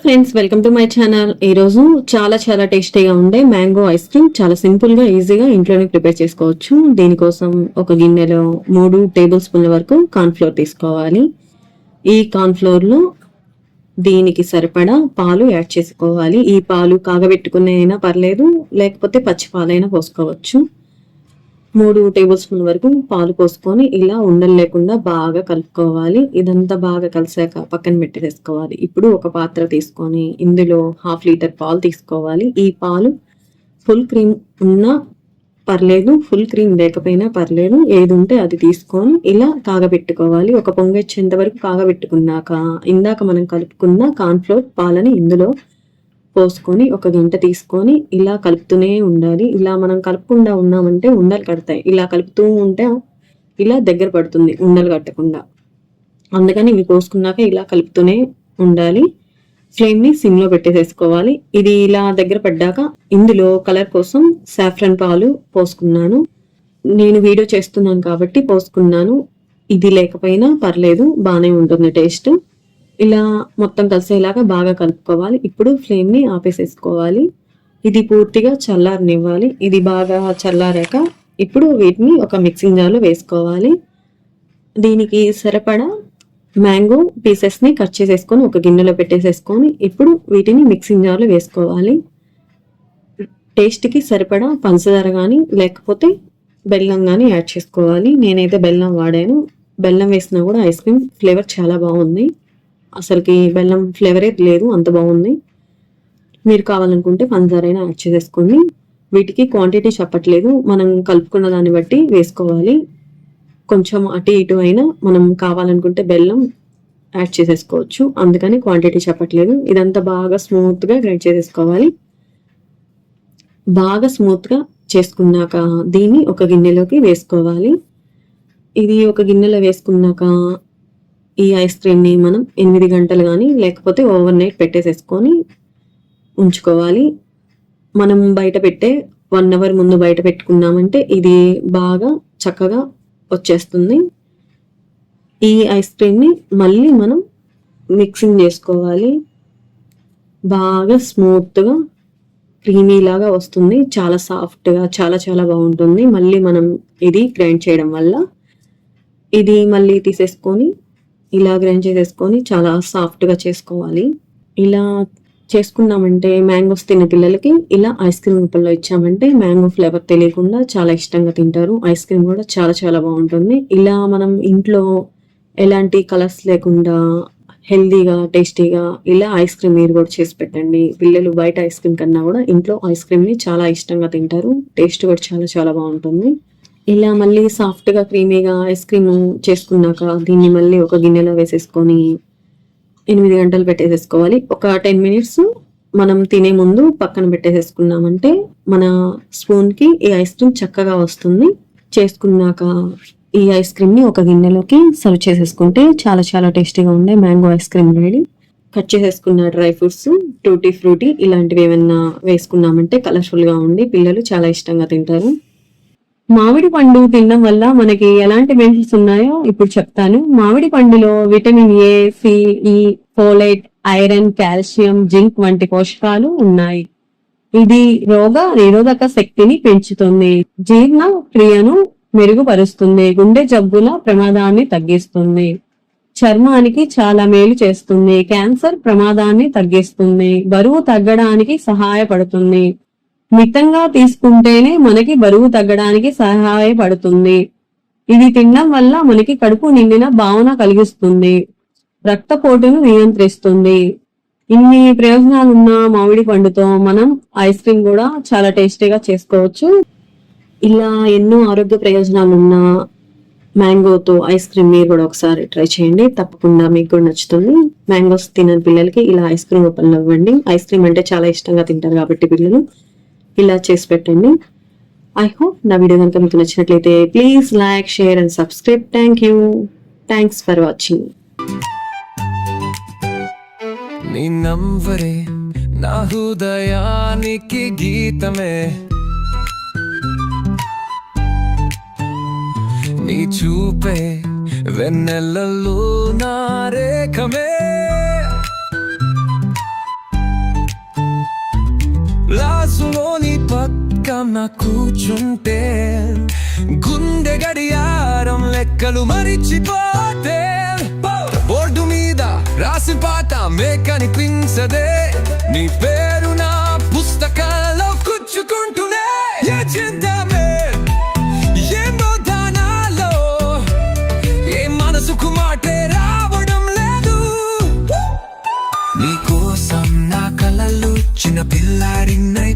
Friends, welcome to my channel. ఈరోజు చాలా టేస్టీగా ఉండే మ్యాంగో ఐస్ క్రీమ్ చాలా సింపుల్ గా ఈజీగా ఇంట్లోనే ప్రిపేర్ చేసుకోవచ్చు. దీనికోసం ఒక గిన్నెలో 3 టేబుల్ స్పూన్ల వరకు కార్న్ ఫ్లోర్ తీసుకోవాలి. ఈ కార్న్ ఫ్లోర్ లో దీనికి సరిపడా పాలు యాడ్ చేసుకోవాలి. ఈ పాలు కాగబెట్టుకునే అయినా పర్లేదు, లేకపోతే పచ్చి పాలైనా పోసుకోవచ్చు. 3 టేబుల్ స్పూన్ల వరకు పాలు పోసుకొని ఇలా ఉండలు లేకుండా బాగా కలుపుకోవాలి. ఇదంతా బాగా కలిసాక పక్కన పెట్టేసుకోవాలి. ఇప్పుడు ఒక పాత్ర తీసుకొని ఇందులో 1/2 లీటర్ పాలు తీసుకోవాలి. ఈ పాలు ఫుల్ క్రీమ్ ఉన్నా పర్లేదు, ఫుల్ క్రీమ్ లేకపోయినా పర్లేదు, ఏది ఉంటే అది తీసుకొని ఇలా కాగబెట్టుకోవాలి. ఒక పొంగొచ్చేంత వరకు కాగబెట్టుకున్నాక ఇందాక మనం కలుపుకున్న కార్న్‌ఫ్లోర్ పాలని ఇందులో పోసుకొని ఒక గంట తీసుకొని ఇలా కలుపుతూనే ఉండాలి. ఇలా మనం కలపకుండా ఉన్నామంటే ఉండలు కడతాయి. ఇలా కలుపుతూ ఉంటే ఇలా దగ్గర పడుతుంది ఉండలు కట్టకుండా. అందుకని ఇవి పోసుకున్నాక ఇలా కలుపుతూనే ఉండాలి. ఫ్లేమ్‌ని సిమ్‌లో పెట్టేసేసుకోవాలి. ఇది ఇలా దగ్గర పడ్డాక ఇందులో కలర్ కోసం సాఫ్రాన్ పాలు పోసుకున్నాను. నేను వీడియో చేస్తున్నాను కాబట్టి పోసుకున్నాను. ఇది లేకపోయినా పర్లేదు, బానే ఉంటుంది టేస్ట్. ఇలా మొత్తం కలిసేలాగా బాగా కలుపుకోవాలి. ఇప్పుడు ఫ్లేమ్‌ని ఆపేసేసుకోవాలి. ఇది పూర్తిగా చల్లారనివ్వాలి. ఇది బాగా చల్లారాక ఇప్పుడు వీటిని ఒక మిక్సింగ్ జార్‌లో వేసుకోవాలి. దీనికి సరిపడా మ్యాంగో పీసెస్‌ని కట్ చేసేసుకొని ఒక గిన్నెలో పెట్టేసేసుకొని ఇప్పుడు వీటిని మిక్సింగ్ జార్‌లో వేసుకోవాలి. టేస్ట్‌కి సరిపడా పంచదార గానీ లేకపోతే బెల్లం గానీ యాడ్ చేసుకోవాలి. నేనైతే బెల్లం వాడాను. బెల్లం వేసినా కూడా ఐస్ క్రీమ్ ఫ్లేవర్ చాలా బాగుంది. అసలుకి బెల్లం ఫ్లేవరే లేదు, అంత బాగుంది. మీరు కావాలనుకుంటే పంచదార అయినా యాడ్ చేసేసుకోండి. వీటికి క్వాంటిటీ చెప్పట్లేదు, మనం కలుపుకున్న దాన్ని బట్టి వేసుకోవాలి. కొంచెం అటు ఇటు అయినా మనం కావాలనుకుంటే బెల్లం యాడ్ చేసేసుకోవచ్చు. అందుకని క్వాంటిటీ చెప్పట్లేదు. ఇదంతా బాగా స్మూత్‌గా గ్రైండ్ చేసేసుకోవాలి. బాగా స్మూత్‌గా చేసుకున్నాక దీన్ని ఒక గిన్నెలోకి వేసుకోవాలి. ఇది ఒక గిన్నెలో వేసుకున్నాక ఈ ఐస్ క్రీమ్‌ని మనం 8 గంటలు గానీ లేకపోతే ఓవర్ నైట్ పెట్టేసేసుకొని ఉంచుకోవాలి. మనం బయట పెట్టే 1 అవర్ ముందు బయట పెట్టుకున్నామంటే ఇది బాగా చక్కగా వచ్చేస్తుంది. ఈ ఐస్ క్రీమ్‌ని మళ్ళీ మనం మిక్సింగ్ చేసుకోవాలి. బాగా స్మూత్‌గా క్రీమీ లాగా వస్తుంది. చాలా సాఫ్ట్‌గా చాలా బాగుంటుంది. మళ్ళీ మనం ఇది గ్రైండ్ చేయడం వల్ల ఇది మళ్ళీ తీసేసుకొని ఇలా గ్రైండ్ చేసేసుకొని చాలా సాఫ్ట్‌గా చేసుకోవాలి. ఇలా చేసుకున్నామంటే మ్యాంగోస్ తినే పిల్లలకి ఇలా ఐస్ క్రీమ్ రూపంలో ఇచ్చామంటే మ్యాంగో ఫ్లేవర్ తెలియకుండా చాలా ఇష్టంగా తింటారు. ఐస్ క్రీమ్ కూడా చాలా బాగుంటుంది. ఇలా మనం ఇంట్లో ఎలాంటి కలర్స్ లేకుండా హెల్తీగా టేస్టీగా ఇలా ఐస్ క్రీమ్ మీరు కూడా చేసి పెట్టండి. పిల్లలు బయట ఐస్ క్రీమ్ కన్నా కూడా ఇంట్లో ఐస్ క్రీమ్‌ని చాలా ఇష్టంగా తింటారు. టేస్ట్ కూడా చాలా బాగుంటుంది. ఇలా మళ్ళీ సాఫ్ట్‌గా క్రీమీగా ఐస్ క్రీమ్ చేసుకున్నాక దీన్ని మళ్ళీ ఒక గిన్నెలో వేసేసుకొని 8 గంటలు పెట్టేసేసుకోవాలి. ఒక 10 మినిట్స్ మనం తినే ముందు పక్కన పెట్టేసేసుకున్నామంటే మన స్పూన్‌కి ఈ ఐస్ క్రీమ్ చక్కగా వస్తుంది. చేసుకున్నాక ఈ ఐస్ క్రీమ్‌ని ఒక గిన్నెలోకి సర్వ్ చేసేసుకుంటే చాలా టేస్టీగా ఉండే mango ice cream ready. Cut చేసేసుకున్న డ్రై ఫ్రూట్స్, టూటీ ఫ్రూటీ ఇలాంటివి ఏమన్నా వేసుకున్నామంటే కలర్‌ఫుల్‌గా ఉండి పిల్లలు చాలా ఇష్టంగా తింటారు. మామిడి పండు తినడం వల్ల మనకి ఎలాంటి బెనిఫిట్స్ ఉన్నాయో ఇప్పుడు చెప్తాను. మామిడి పండులో విటమిన్ ఏ, సి, ఈ, ఫోలేట్, ఐరన్, కాల్షియం, జింక్ వంటి పోషకాలు ఉన్నాయి. ఇది రోగ నిరోధక శక్తిని పెంచుతుంది, జీర్ణ క్రియను మెరుగుపరుస్తుంది, గుండె జబ్బుల ప్రమాదాన్ని తగ్గిస్తుంది, చర్మానికి చాలా మేలు చేస్తుంది, క్యాన్సర్ ప్రమాదాన్ని తగ్గిస్తుంది, బరువు తగ్గడానికి సహాయపడుతుంది. మితంగా తీసుకుంటేనే మనకి బరువు తగ్గడానికి సహాయపడుతుంది. ఇది తినడం వల్ల మనకి కడుపు నిండిన భావన కలిగిస్తుంది, రక్తపోటును నియంత్రిస్తుంది. ఇన్ని ప్రయోజనాలున్న మామిడి పండుతో మనం ఐస్ క్రీమ్ కూడా చాలా టేస్టీగా చేసుకోవచ్చు. ఇలా ఎన్నో ఆరోగ్య ప్రయోజనాలున్న మ్యాంగోతో ఐస్ క్రీమ్ మీరు కూడా ఒకసారి ట్రై చేయండి. తప్పకుండా మీకు కూడా నచ్చుతుంది. మ్యాంగోస్ తినని పిల్లలకి ఇలా ఐస్ క్రీమ్ రూపంలో ఇవ్వండి. ఐస్ క్రీమ్ అంటే చాలా ఇష్టంగా తింటారు కాబట్టి పిల్లలు ఇలా చేసి పెట్టండి. ఐ హోప్ నా వీడియో కనుక మీకు నచ్చినట్లయితే please like, share and subscribe. Thanks for watching. నీ నంబరే నా హృదయానికి గీతమే, నీ చూపే వెన్నెలలో నా రేఖమే. కూర్చుంటే గుండె గడియారం లెక్కలు మరిచిపోతే బోర్డు మీద రాసి పాత మే కనిపించదే నీ పేరు నా పుస్తకాల్లో కూర్చుకుంటూనే ఏ చింతమే ఏమో దానాలో ఏ మనసుకు మాటే రావడం లేదు నీకోసం నా కలలు చిన్న పిల్లాడినై